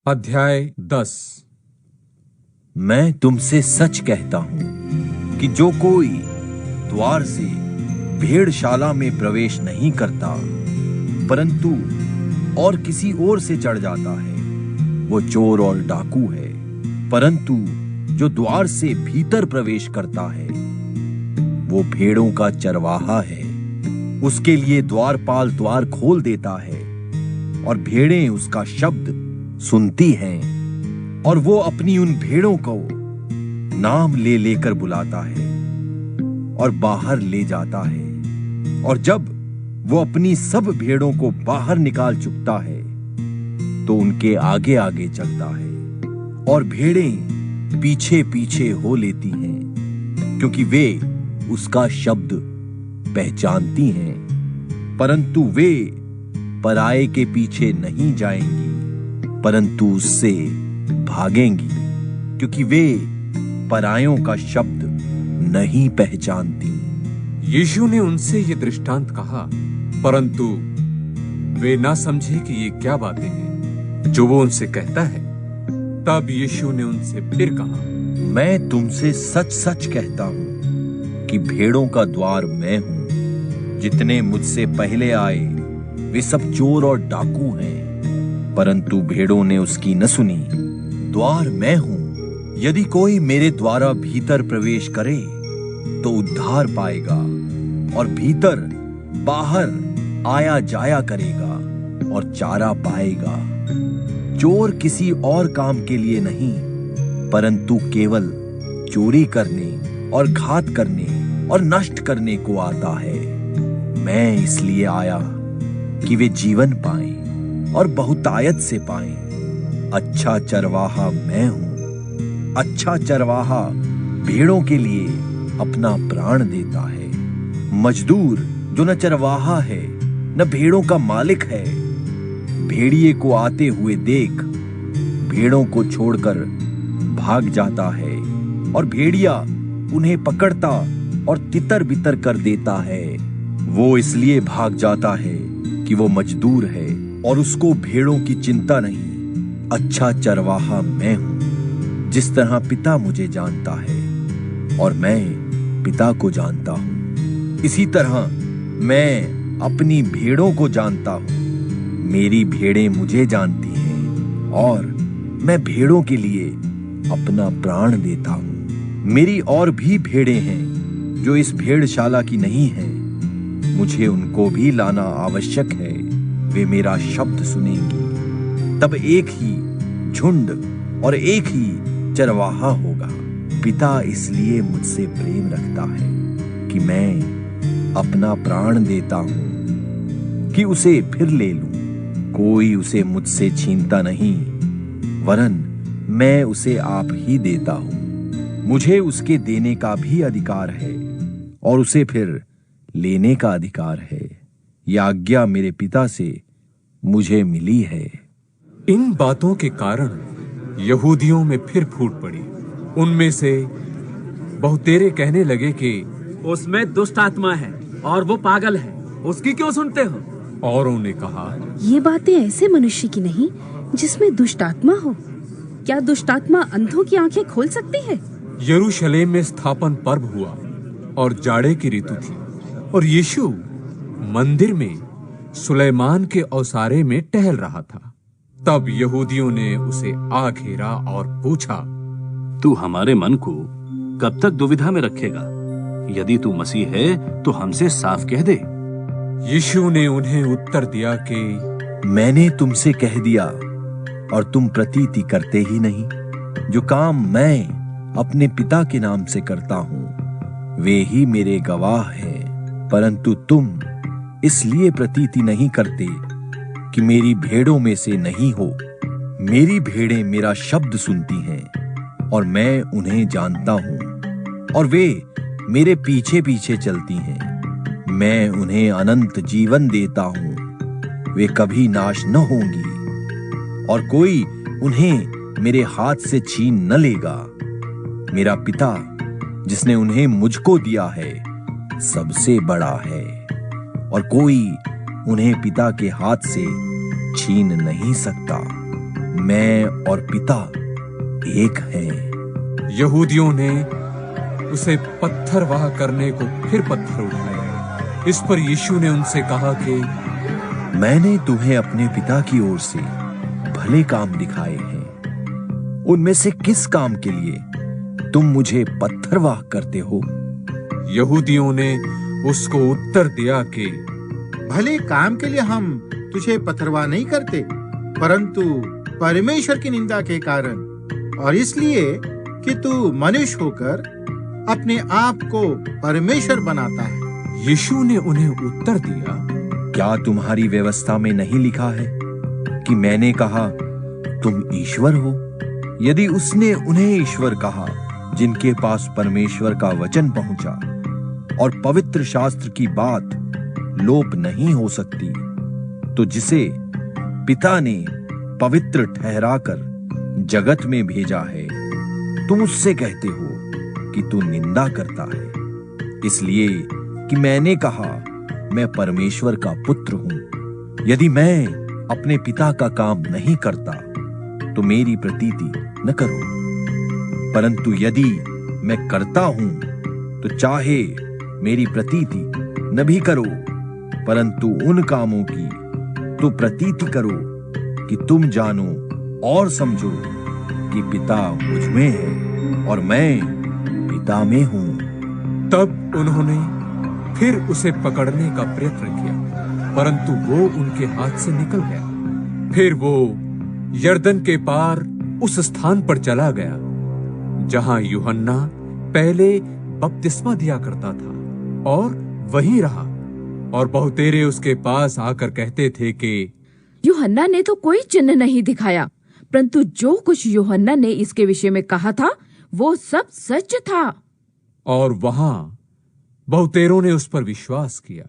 अध्याय 10। मैं तुमसे सच कहता हूं कि जो कोई द्वार से भेड़शाला में प्रवेश नहीं करता परंतु और किसी ओर से चढ़ जाता है, वो चोर और डाकू है। परंतु जो द्वार से भीतर प्रवेश करता है, वो भेड़ों का चरवाहा है। उसके लिए द्वारपाल द्वार खोल देता है और भेड़ें उसका शब्द सुनती हैं और वो अपनी उन भेड़ों को नाम ले लेकर बुलाता है और बाहर ले जाता है। और जब वो अपनी सब भेड़ों को बाहर निकाल चुकता है तो उनके आगे आगे चलता है और भेड़ें पीछे पीछे हो लेती हैं, क्योंकि वे उसका शब्द पहचानती हैं। परंतु वे पराये के पीछे नहीं जाएंगी परंतु उससे भागेंगी, क्योंकि वे परायों का शब्द नहीं पहचानती। यीशु ने उनसे ये दृष्टांत कहा, परंतु वे ना समझे कि ये क्या बातें हैं जो वो उनसे कहता है। तब यीशु ने उनसे फिर कहा, मैं तुमसे सच सच कहता हूं कि भेड़ों का द्वार मैं हूं। जितने मुझसे पहले आए वे सब चोर और डाकू हैं, परंतु भेड़ों ने उसकी न सुनी। द्वार मैं हूं। यदि कोई मेरे द्वारा भीतर प्रवेश करे तो उद्धार पाएगा और भीतर बाहर आया जाया करेगा और चारा पाएगा। चोर किसी और काम के लिए नहीं परंतु केवल चोरी करने और घात करने और नष्ट करने को आता है। मैं इसलिए आया कि वे जीवन पाएं और बहुतायत से पाएं। अच्छा चरवाहा मैं हूं। अच्छा चरवाहा भेड़ों के लिए अपना प्राण देता है। मजदूर जो न चरवाहा है न भेड़ों का मालिक है, भेड़िए को आते हुए देख भेड़ों को छोड़कर भाग जाता है और भेड़िया उन्हें पकड़ता और तितर बितर कर देता है। वो इसलिए भाग जाता है कि वो मजदूर है और उसको भेड़ों की चिंता नहीं। अच्छा चरवाहा मैं हूं। जिस तरह पिता मुझे जानता है और मैं पिता को जानता हूं, इसी तरह मैं अपनी भेड़ों को जानता हूं। मेरी भेड़ें मुझे जानती हैं और मैं भेड़ों के लिए अपना प्राण देता हूं। मेरी और भी भेड़ें हैं जो इस भेड़शाला की नहीं हैं। मुझे उनको भी लाना आवश्यक है। वे मेरा शब्द सुनेंगी। तब एक ही झुंड और एक ही चरवाहा होगा। पिता इसलिए मुझसे प्रेम रखता है कि मैं अपना प्राण देता हूं कि उसे फिर ले लूं। कोई उसे मुझसे छीनता नहीं, वरन मैं उसे आप ही देता हूं। मुझे उसके देने का भी अधिकार है और उसे फिर लेने का अधिकार है। यह आज्ञा मेरे पिता से मुझे मिली है। इन बातों के कारण यहूदियों में फिर फूट पड़ी। उनमें से बहुतेरे कहने लगे कि उसमें दुष्ट आत्मा है और वो पागल है, उसकी क्यों सुनते हो? औरों ने कहा, ये बातें ऐसे मनुष्य की नहीं जिसमें दुष्ट आत्मा हो। क्या दुष्ट आत्मा अंधों की आंखें खोल सकती है? यरूशलेम में स्थापन पर्व हुआ और जाड़े की ऋतु थी और यीशु मंदिर में सुलेमान के औसारे में टहल रहा था। तब यहूदियों ने उसे आ घेरा और पूछा, तू हमारे मन को कब तक दुविधा में रखेगा? यदि तू मसीह है तो हमसे साफ कह दे। यीशु ने उन्हें उत्तर दिया कि मैंने तुमसे कह दिया और तुम प्रतीति करते ही नहीं। जो काम मैं अपने पिता के नाम से करता हूं वे ही मेरे गवाह हैं। परंतु तुम इसलिए प्रतीति नहीं करते कि मेरी भेड़ों में से नहीं हो। मेरी भेड़ें मेरा शब्द सुनती हैं और मैं उन्हें जानता हूं और वे मेरे पीछे पीछे चलती हैं। मैं उन्हें अनंत जीवन देता हूं। वे कभी नाश न होंगी और कोई उन्हें मेरे हाथ से छीन न लेगा। मेरा पिता जिसने उन्हें मुझको दिया है सबसे बड़ा है और कोई उन्हें पिता के हाथ से छीन नहीं सकता। मैं और पिता एक हैं। यहूदियों ने उसे पत्थरवाह करने को फिर पत्थर उठाए। इस पर यीशु ने उनसे कहा कि मैंने तुम्हें अपने पिता की ओर से भले काम दिखाए हैं। उनमें से किस काम के लिए तुम मुझे पत्थरवाह करते हो? यहूदियों ने उसको उत्तर दिया कि भले काम के लिए हम तुझे पत्थरवाह नहीं करते, परंतु परमेश्वर की निंदा के कारण और इसलिए कि तू मनुष्य होकर अपने आप को परमेश्वर बनाता है। यीशु ने उन्हें उत्तर दिया, क्या तुम्हारी व्यवस्था में नहीं लिखा है कि मैंने कहा तुम ईश्वर हो? यदि उसने उन्हें ईश्वर कहा जिनके पास परमेश्वर का वचन पहुंचा और पवित्र शास्त्र की बात लोप नहीं हो सकती, तो जिसे पिता ने पवित्र ठहराकर जगत में भेजा है, तुम उससे कहते हो कि तू निंदा करता है, इसलिए कि मैंने कहा मैं परमेश्वर का पुत्र हूं। यदि मैं अपने पिता का काम नहीं करता तो मेरी प्रतीति न करो, परंतु यदि मैं करता हूं तो चाहे मेरी प्रतीति न भी करो, परंतु उन कामों की तो प्रतीति करो कि तुम जानो और समझो कि पिता मुझ में है और मैं पिता में हूं। तब उन्होंने फिर उसे पकड़ने का प्रयत्न किया, परंतु वो उनके हाथ से निकल गया। फिर वो यरदन के पार उस स्थान पर चला गया जहां यूहन्ना पहले बपतिस्मा दिया करता था, और वहीं रहा। और बहुतेरे उसके पास आकर कहते थे कि यूहन्ना ने तो कोई चिन्ह नहीं दिखाया, परंतु जो कुछ यूहन्ना ने इसके विषय में कहा था वो सब सच था। और वहां बहुतेरों ने उस पर विश्वास किया।